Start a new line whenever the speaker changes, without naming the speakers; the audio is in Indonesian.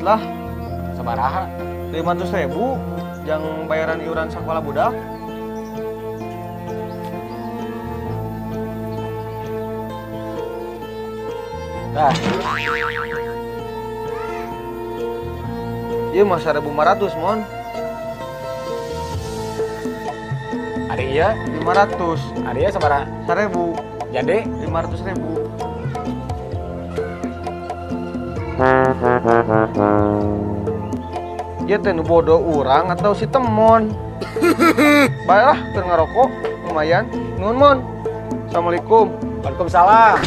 dikit lah.
Sabaraha?
500.000 yang bayaran iuran sekolah budak.
Dah.
Iya mah 1.500 mon.
Ari iya,
500.
ari iya sabaraha?
1.000.
Jadi
500.000. Dia teh nu bodoh urang atau si temon. Baiklah, keur ngarokok lumayan. Nuhun mon. Assalamualaikum.
Waalaikumsalam.